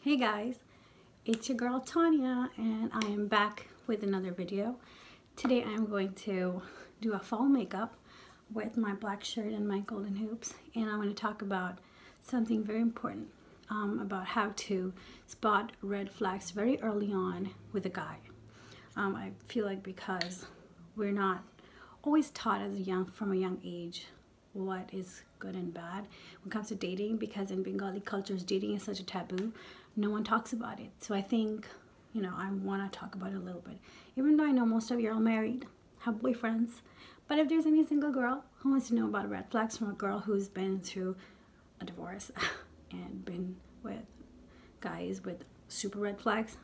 Hey guys, it's your girl Tanya and I am back with another video. Today I am going to do a fall makeup with my black shirt and my golden hoops, and I'm going to talk about something very important about how to spot red flags very early on with a guy. I feel like because we're not always taught from a young age what is good and bad when it comes to dating, because in Bengali cultures dating is such a taboo. No one talks about it. So I think, I want to talk about it a little bit. Even though I know most of you are married, have boyfriends, but if there's any single girl who wants to know about red flags from a girl who's been through a divorce and been with guys with super red flags,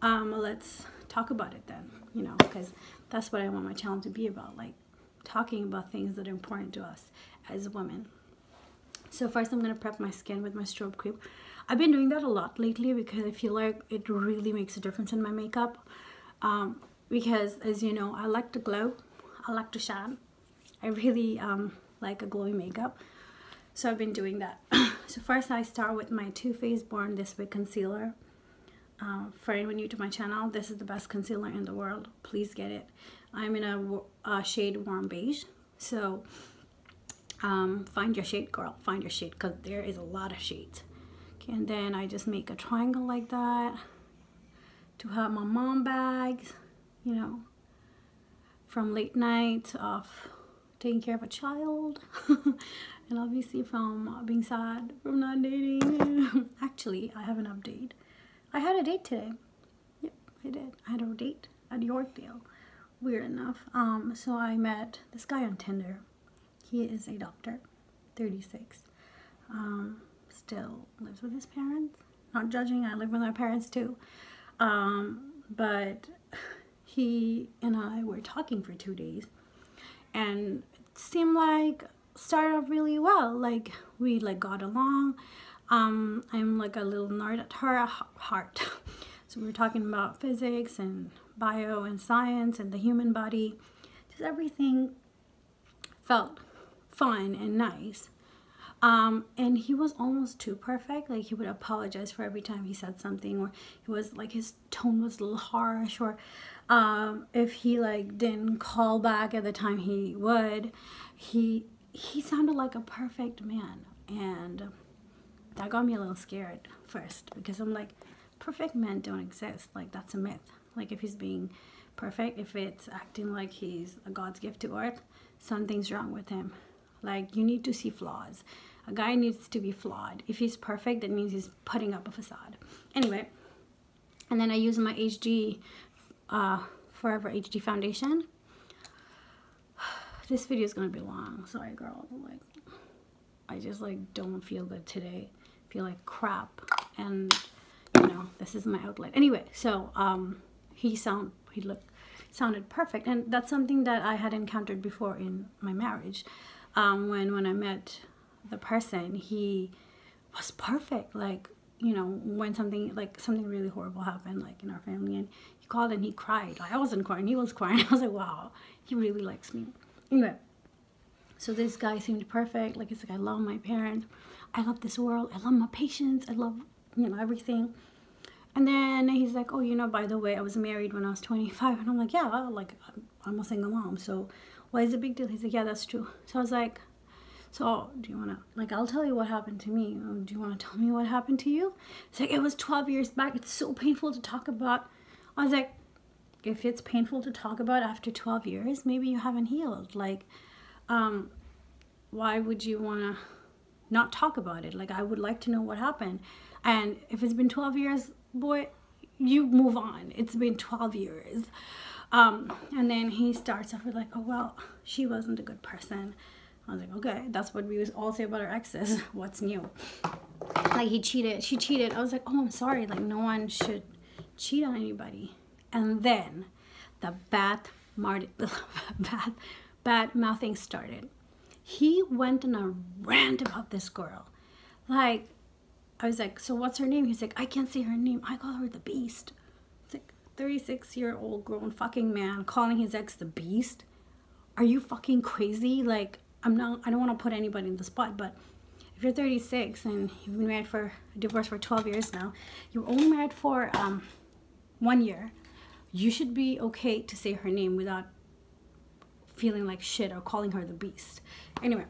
let's talk about it then, because that's what I want my channel to be about, like talking about things that are important to us as women. So first I'm going to prep my skin with my strobe cream. I've been doing that a lot lately because I feel like it really makes a difference in my makeup. Because as you know, I like to glow, I like to shine. I really like a glowy makeup. So I've been doing that. So first I start with my Too Faced Born This Way concealer. For anyone new to my channel, this is the best concealer in the world. Please get it. I'm in a shade Warm Beige. So find your shade, girl. Find your shade, because there is a lot of shades. Okay, and then I just make a triangle like that to have my mom bags, from late night of taking care of a child, and obviously from being sad from not dating. Actually, I have an update. I had a date today. Yep, I did. I had a date at Yorkdale. Weird enough. So I met this guy on Tinder. He is a doctor, 36. Still lives with his parents. Not judging, I live with my parents too. But he and I were talking for 2 days, and it seemed like started off really well. Like we got along. I'm like a little nerd at heart. So we were talking about physics and bio and science and the human body. Just everything felt fun and nice. And he was almost too perfect. Like he would apologize for every time he said something, or he was like, his tone was a little harsh, or if he didn't call back at the time he would, he sounded like a perfect man. And that got me a little scared first, because I'm like, perfect men don't exist. Like, that's a myth. Like, if he's being perfect, if it's acting like he's a God's gift to earth, something's wrong with him. Like, you need to see flaws. A guy needs to be flawed. If he's perfect, that means he's putting up a facade. Anyway, and then I use my Forever HD foundation. This video is gonna be long. Sorry, girl. I just don't feel good today. Feel like crap, and this is my outlet. Anyway, so he sounded perfect, and that's something that I had encountered before in my marriage. When I met the person, he was perfect. When something really horrible happened, in our family, and he called and he cried. I wasn't crying, he was crying. I was like, wow, he really likes me. Anyway, so this guy seemed perfect. It's like, I love my parents, I love this world, I love my patients, I love everything. And then he's like, oh, by the way, I was married when I was 25. And I'm like, yeah, I'm a single mom, so why is it a big deal? He's like, yeah, that's true. So I was like, so do you want to, I'll tell you what happened to me. Do you want to tell me what happened to you? It's like, it was 12 years back. It's so painful to talk about. I was like, if it's painful to talk about after 12 years, maybe you haven't healed. Why would you want to not talk about it? I would like to know what happened. And if it's been 12 years, boy, you move on. It's been 12 years. And then he starts off with oh, well, she wasn't a good person. I was like, okay, that's what we all say about our exes. What's new? He cheated, she cheated. I was like, oh, I'm sorry. No one should cheat on anybody. And then the bad mouthing started. He went on a rant about this girl. I was like, so what's her name? He's like, I can't say her name. I call her the Beast. It's like, 36-year-old grown fucking man calling his ex the Beast. Are you fucking crazy? I don't want to put anybody in the spot, but if you're 36 and you've been married for, divorced for 12 years now, you're only married for 1 year, you should be okay to say her name without feeling like shit or calling her the beast. Anyway,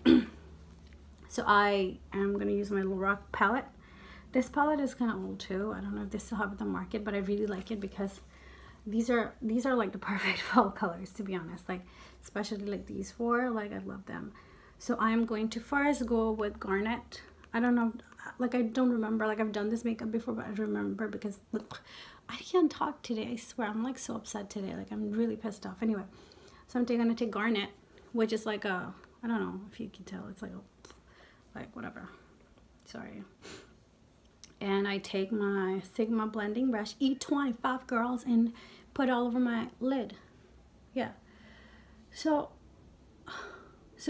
so I am going to use my Lorac palette. This palette is kind of old too. I don't know if they still have it on the market, but I really like it because these are like the perfect fall colors, to be honest. Like, especially like these four, like I love them. So I'm going to first go with Garnet. I don't know, like I don't remember, like I've done this makeup before, but I don't remember because I can't talk today. I swear, I'm like so upset today. Like I'm really pissed off. Anyway, so I'm gonna take Garnet, which is like a, I don't know if you can tell, it's like a, like whatever. Sorry. And I take my Sigma blending brush, E25 girls, and put all over my lid. Yeah. So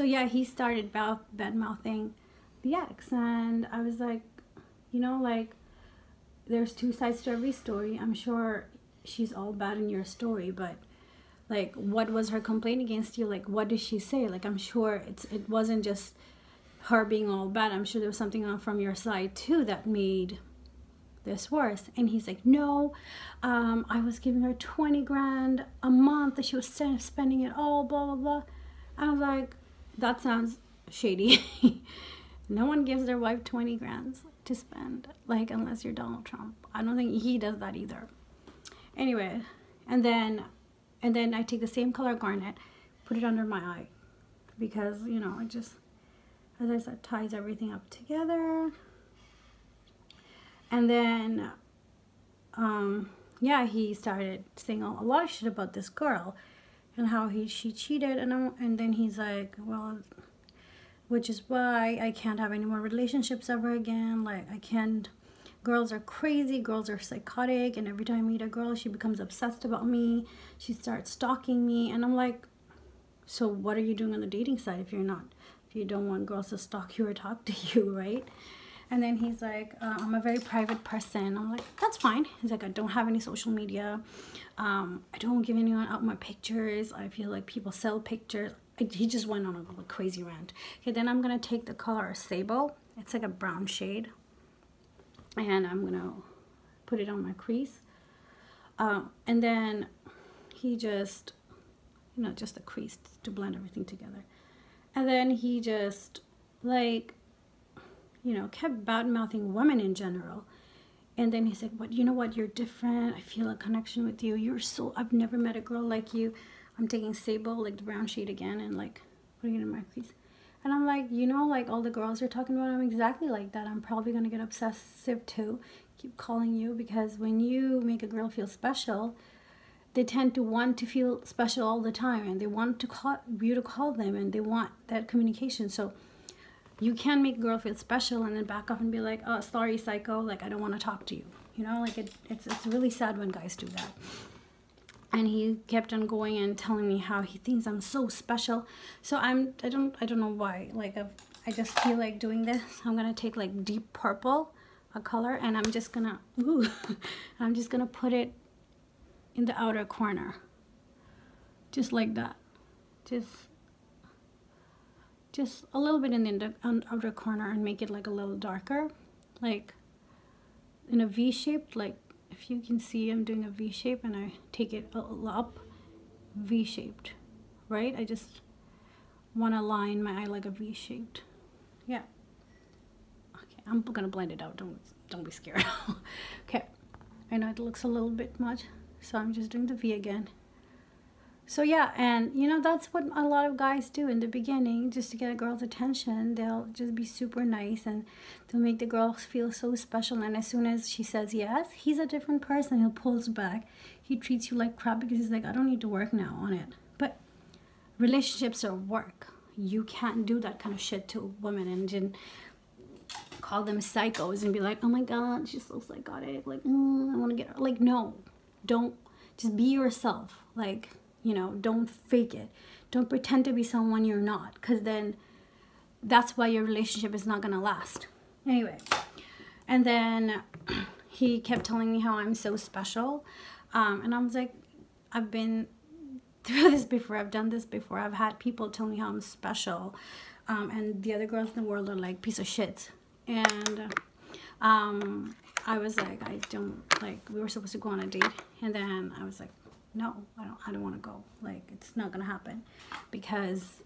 yeah, he started bad mouthing the ex, and I was like, you know, like there's two sides to every story. I'm sure she's all bad in your story, but like, what was her complaint against you? Like, what did she say? Like, I'm sure it wasn't just her being all bad. I'm sure there was something from your side too that made this worse. And he's like, no, I was giving her 20 grand a month that she was spending it all, blah blah blah. I was like, that sounds shady. No one gives their wife 20 grand to spend, like, unless you're Donald Trump. I don't think he does that either. Anyway, and then I take the same color Garnet, put it under my eye, because, you know, it just, as I said, ties everything up together. And then, yeah, he started saying a lot of shit about this girl and how she cheated, and then he's like, well, which is why I can't have any more relationships ever again. Like, I can't. Girls are crazy, girls are psychotic, and every time I meet a girl, she becomes obsessed about me. She starts stalking me, and I'm like, so what are you doing on the dating side if you don't want girls to stalk you or talk to you, right? And then he's like, I'm a very private person. I'm like, that's fine. He's like, I don't have any social media. I don't give anyone out my pictures. I feel like people sell pictures. He just went on a crazy rant. Okay, then I'm going to take the color Sable. It's like a brown shade. And I'm going to put it on my crease. And then he just, you know, just a crease to blend everything together. And then he just, like, you know, kept bad-mouthing women in general. And then he's like, but you know what, you're different. I feel a connection with you. You're so, I've never met a girl like you. I'm taking Sable, like the brown shade again, and like putting it in my crease. And I'm like, you know, like all the girls you're talking about, I'm exactly like that. I'm probably going to get obsessive too. Keep calling you, because when you make a girl feel special, they tend to want to feel special all the time, and they want to you to call them, and they want that communication. So you can make a girl feel special and then back off and be like, oh, sorry, psycho, like I don't want to talk to you. You know, like it's really sad when guys do that. And he kept on going and telling me how he thinks I'm so special. So I don't know why. Like I just feel like doing this. I'm gonna take like deep purple, a color, and I'm just gonna put it in the outer corner, just like that. Just a little bit in the outer corner, and make it like a little darker, like in a V shape. Like, if you can see, I'm doing a V shape, and I take it up, V shaped, right? I just want to line my eye like a V shaped. Yeah. Okay, I'm gonna blend it out. Don't be scared. Okay, I know it looks a little bit much, so I'm just doing the V again. So yeah, and you know, that's what a lot of guys do in the beginning, just to get a girl's attention. They'll just be super nice, and they'll make the girl feel so special. And as soon as she says yes, he's a different person. He'll pulls back. He treats you like crap because he's like, I don't need to work now on it. But relationships are work. You can't do that kind of shit to women and then call them psychos and be like, oh my god, she's so psychotic. Like, I want to get her. Like, no, don't. Just be yourself. Like, you know, don't fake it. Don't pretend to be someone you're not, because then that's why your relationship is not going to last. Anyway, and then he kept telling me how I'm so special. And I was like, I've been through this before. I've done this before. I've had people tell me how I'm special. and the other girls in the world are like piece of shit. And I was like, I don't, like, we were supposed to go on a date, and then I was like, no, I don't want to go. Like, it's not gonna happen, because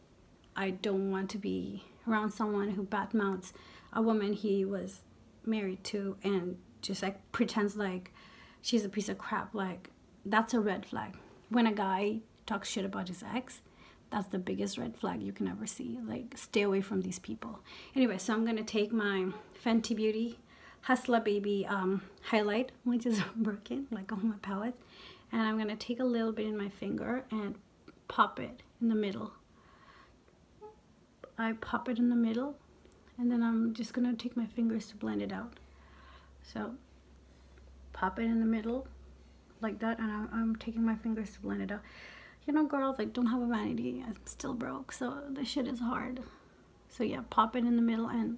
I don't want to be around someone who badmouths a woman he was married to and just like pretends like she's a piece of crap. Like, that's a red flag. When a guy talks shit about his ex, that's the biggest red flag you can ever see. Like, stay away from these people. Anyway, so I'm gonna take my Fenty Beauty Hustla Baby highlight, which is broken, like on my palette, and I'm gonna take a little bit in my finger and pop it in the middle. I pop it in the middle, and then I'm just gonna take my fingers to blend it out. So pop it in the middle like that, and I'm taking my fingers to blend it out. You know, girls, like, don't have a vanity. I'm still broke, so this shit is hard. So yeah, pop it in the middle and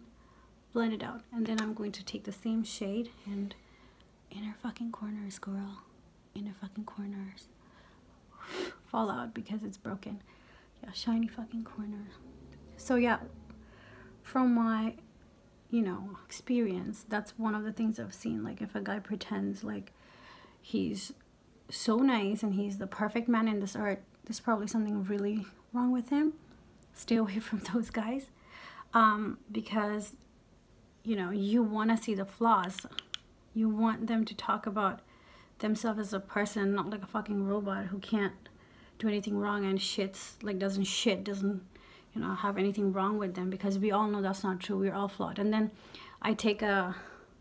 blend it out. And then I'm going to take the same shade and inner fucking corners, girl. Inner fucking corners. Fall out because it's broken. Yeah, shiny fucking corners. So yeah, from my, you know, experience, that's one of the things I've seen. Like, if a guy pretends like he's so nice and he's the perfect man in this earth, there's probably something really wrong with him. Stay away from those guys, because, you know, you want to see the flaws. You want them to talk about themselves as a person, not like a fucking robot who can't do anything wrong and doesn't, you know, have anything wrong with them, because we all know that's not true. We're all flawed. And then I take a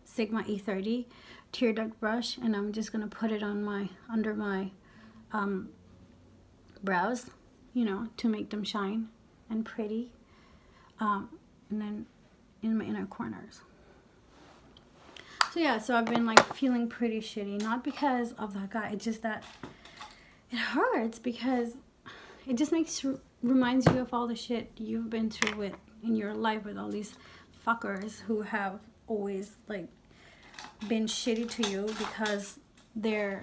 Sigma E30 tear duct brush, and I'm just gonna put it on under my brows, you know, to make them shine and pretty, and then in my inner corners. So yeah, so I've been like feeling pretty shitty, not because of that guy, it's just that it hurts, because it just reminds you of all the shit you've been through in your life with all these fuckers who have always like been shitty to you because they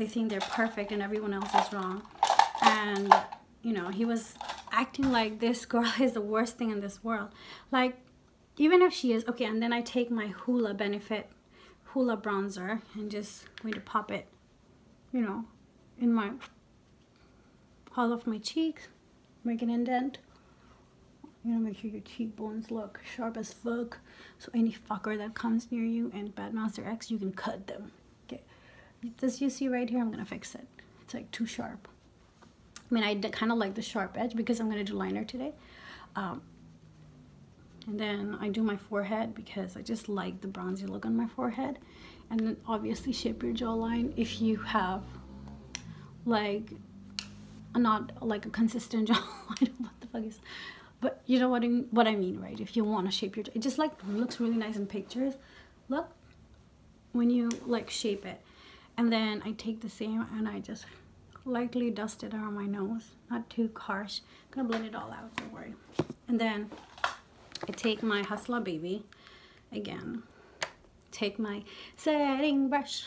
think they're perfect and everyone else is wrong. And you know, he was acting like this girl is the worst thing in this world. Like, even if she is, okay. And then I take my Hoola bronzer and just going to pop it, you know, in my all of my cheeks, make an indent. You know, make sure your cheekbones look sharp as fuck, so any fucker that comes near you and badmouths their ex, you can cut them. Okay, this you see right here, I'm gonna fix it. It's like too sharp. I mean, I kind of like the sharp edge because I'm gonna do liner today. And then I do my forehead because I just like the bronzy look on my forehead. And then obviously shape your jawline if you have like not like a consistent jawline. What the fuck is, but you know what I mean, right? If you want to shape your jaw, it just like looks really nice in pictures. Look, when you like shape it. And then I take the same and I just lightly dust it around my nose, not too harsh. I'm gonna blend it all out, don't worry. And then I take my Hustla Baby again, take my setting brush,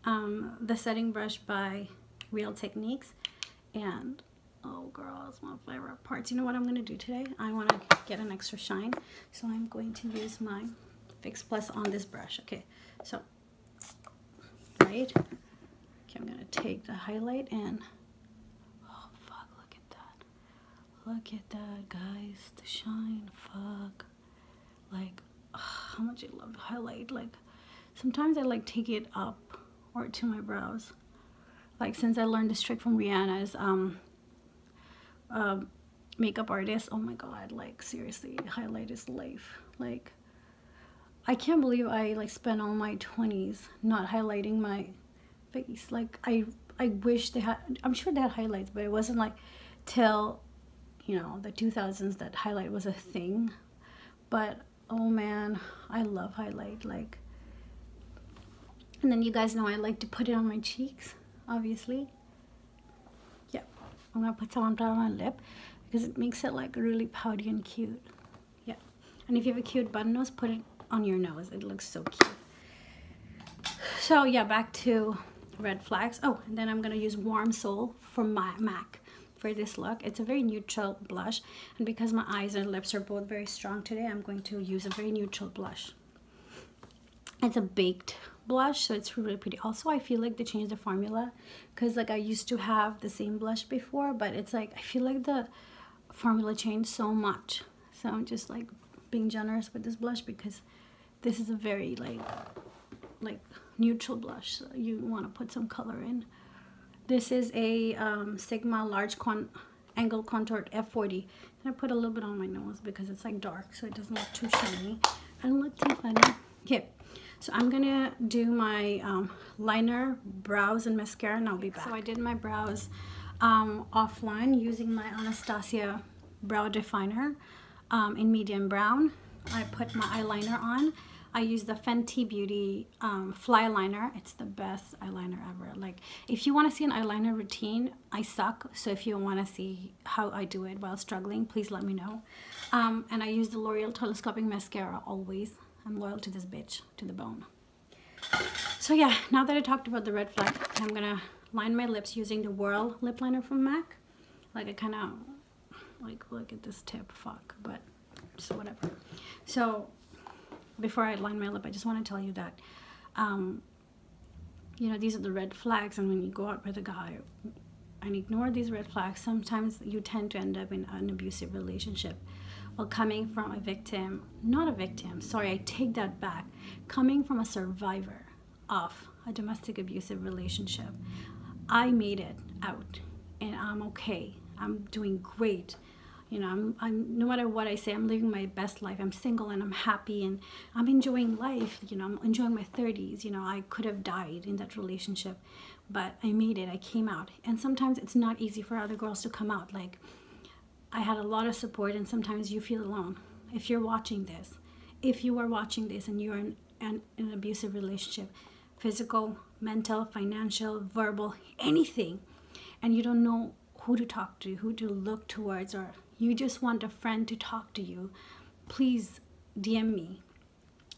the setting brush by Real Techniques, and oh girl, it's my favorite parts. You know what I'm gonna do today? I want to get an extra shine, so I'm going to use my Fix Plus on this brush. Okay, so right, okay, I'm gonna take the highlight and oh fuck, look at that, guys, the shine. Fuck, like how much I love the highlight. Like sometimes I like take it up or to my brows. Like since I learned this trick from Rihanna's makeup artist, oh my god, like seriously, highlight is life. Like I can't believe I like spent all my 20s not highlighting my face. Like I wish they had, I'm sure they had highlights, but it wasn't like till, you know, the 2000s that highlight was a thing. But oh man, I love highlight. Like, and then you guys know I like to put it on my cheeks, obviously. Yeah, I'm gonna put some on my lip because it makes it like really pouty and cute. Yeah, and if you have a cute button nose, put it on your nose. It looks so cute. So yeah, back to red flags. Oh, and then I'm gonna use Warm Soul from my MAC. for this look. It's a very neutral blush, and because my eyes and lips are both very strong today, I'm going to use a very neutral blush. It's a baked blush, so it's really pretty. Also, I feel like they changed the formula, because like I used to have the same blush before, but it's like I feel like the formula changed so much. So I'm just like being generous with this blush, because this is a very like neutral blush, so you want to put some color in. This is a Sigma large angle contoured F40. And I put a little bit on my nose because it's like dark, so it doesn't look too shiny and look too funny. Okay, so I'm gonna do my liner, brows, and mascara, and I'll be back. So I did my brows offline using my Anastasia brow definer in medium brown. I put my eyeliner on. I use the Fenty Beauty flyliner. It's the best eyeliner ever. Like, if you want to see an eyeliner routine, I suck. So if you want to see how I do it while struggling, please let me know. And I use the L'Oreal telescopic mascara always. I'm loyal to this bitch to the bone. So yeah, now that I talked about the red flag, I'm gonna line my lips using the Whirl lip liner from MAC. Like, I kind of like, look at this tip, fuck, but just whatever. So before I line my lip, I just want to tell you that, you know, these are the red flags, and when you go out with a guy and ignore these red flags, sometimes you tend to end up in an abusive relationship. Well, coming from a victim, not a victim, sorry, I take that back, coming from a survivor of a domestic abusive relationship, I made it out, and I'm okay. I'm doing great. You know, I'm no matter what I say, I'm living my best life. I'm single and I'm happy and I'm enjoying life. You know, I'm enjoying my 30s. You know, I could have died in that relationship, but I made it. I came out. And sometimes it's not easy for other girls to come out. Like, I had a lot of support, and sometimes you feel alone. If you're watching this, if you are watching this and you're in an abusive relationship, physical, mental, financial, verbal, anything, and you don't know who to talk to, who to look towards, or you just want a friend to talk to you, please DM me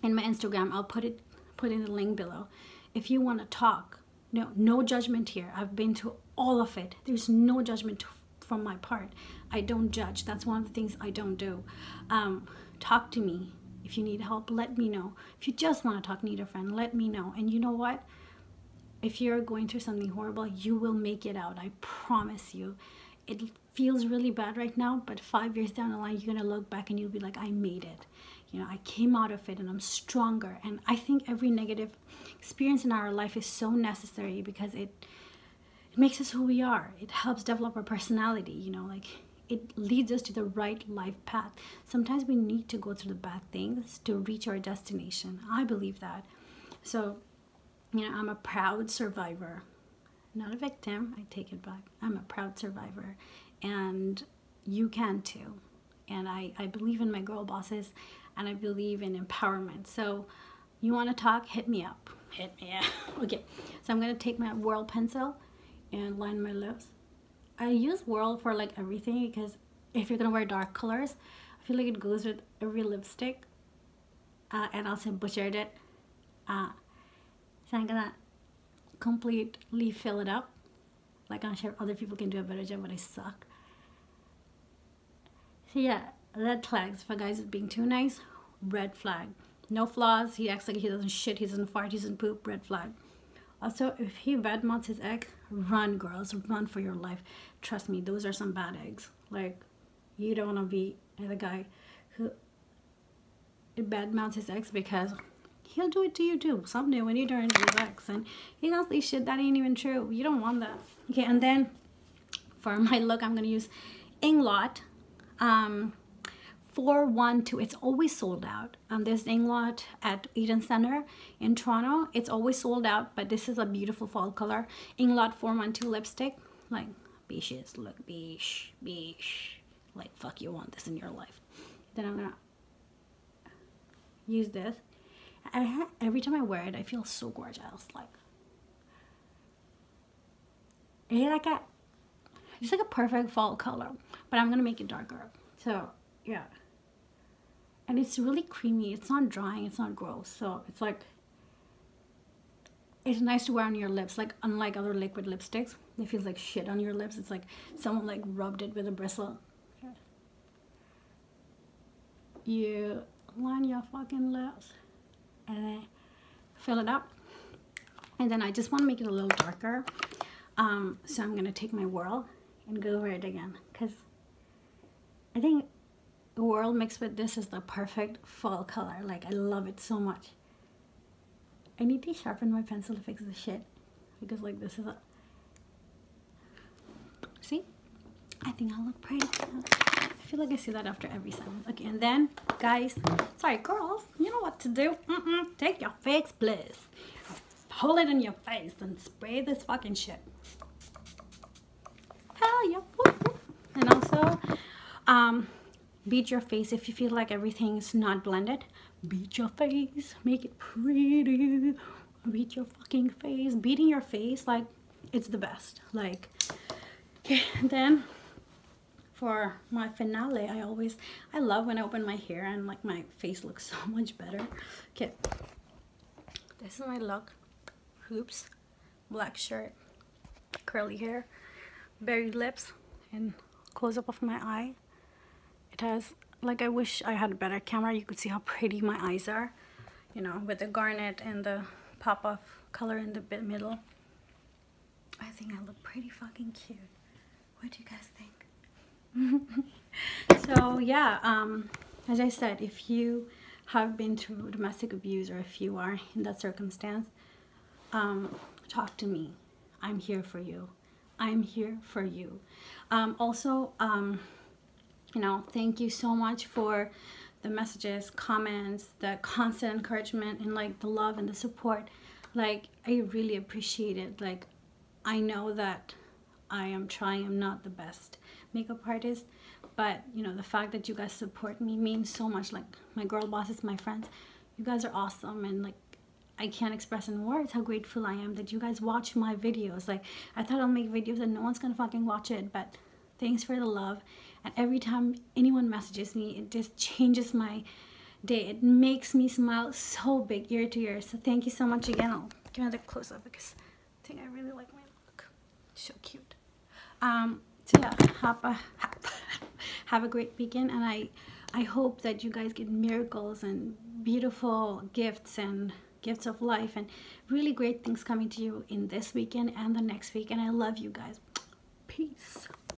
in my Instagram. I'll put in the link below. If you want to talk, no judgment here. I've been to all of it. There's no judgment from my part. I don't judge. That's one of the things I don't do. Talk to me. If you need help, let me know. If you just want to talk, need a friend, let me know. And you know what? If you're going through something horrible, you will make it out. I promise you. It feels really bad right now, but 5 years down the line, you're going to look back and you'll be like, I made it. You know, I came out of it and I'm stronger. And I think every negative experience in our life is so necessary, because it makes us who we are. It helps develop our personality, you know, like it leads us to the right life path. Sometimes we need to go through the bad things to reach our destination. I believe that. So, you know, I'm a proud survivor. Not a victim, I take it back. I'm a proud survivor, and you can too. And I believe in my girl bosses, and I believe in empowerment. So you want to talk, hit me up. Hit me up. Okay, so I'm going to take my Whirl pencil and line my lips. I use Whirl for like everything, because if you're going to wear dark colors, I feel like it goes with every lipstick. And also butchered it. So I'm going to completely fill it up. Like, I'm sure other people can do a better job, but I suck. So yeah, red flags for guys being too nice. Red flag. No flaws. He acts like he doesn't shit, he doesn't fart, he doesn't poop. Red flag. Also, if he badmouths his ex, run, girls, run for your life. Trust me, those are some bad eggs. Like, you don't want to be the guy who badmouths his ex, because he'll do it to you too someday when you turn into his ex, and he gonna say shit that ain't even true. You don't want that. Okay, and then for my look, I'm gonna use Inglot 412. It's always sold out. There's Inglot at Eden Center in Toronto. It's always sold out, but this is a beautiful fall color. Inglot 412 lipstick. Like, beaches, look, beach. Like, fuck, you want this in your life. Then I'm gonna use this. Every time I wear it, I feel so gorgeous. Like, it's like a perfect fall color, but I'm gonna make it darker. So yeah, and it's really creamy. It's not drying. It's not gross. So it's like, It's nice to wear on your lips, like unlike other liquid lipsticks. It feels like shit on your lips. It's like someone like rubbed it with a bristle. You line your fucking lips and then fill it up. And then I just want to make it a little darker. So I'm going to take my whirl and go over it again, because I think the whirl mixed with this is the perfect fall color. Like, I love it so much. I need to sharpen my pencil to fix the shit, because like this is a... See? I think I look pretty. I feel like I see that after every sentence. Okay, and then, guys, sorry, girls, you know what to do. Take your Fix Bliss, hold it in your face, and spray this fucking shit. Hell yeah. And also, beat your face if you feel like everything's not blended. Beat your face, make it pretty. Beat your fucking face. Beating your face, like, it's the best. Like, okay, then for my finale, I love when I open my hair and like my face looks so much better. Okay, this is my look. Hoops, black shirt, curly hair, berry lips, and close up of my eye. It has, like, I wish I had a better camera. You could see how pretty my eyes are, you know, with the garnet and the pop of color in the middle. I think I look pretty fucking cute. What do you guys think? So yeah, as I said, if you have been through domestic abuse, or if you are in that circumstance, talk to me. I'm here for you. I'm here for you. Also, you know, thank you so much for the messages, comments, the constant encouragement, and like the love and the support. Like, I really appreciate it. Like, I know that I am trying. I'm not the best makeup artist, but you know, the fact that you guys support me means so much. Like, my girl bosses, my friends, you guys are awesome, and like, I can't express in words how grateful I am that you guys watch my videos. Like, I thought I'll make videos and no one's gonna fucking watch it, but thanks for the love. And every time anyone messages me, it just changes my day. It makes me smile so big ear to ear. So thank you so much again. I'll give another close up because I think I really like my look. So cute. So yeah, have a great weekend, and I hope that you guys get miracles and beautiful gifts and gifts of life and really great things coming to you in this weekend and the next week. And I love you guys. Peace.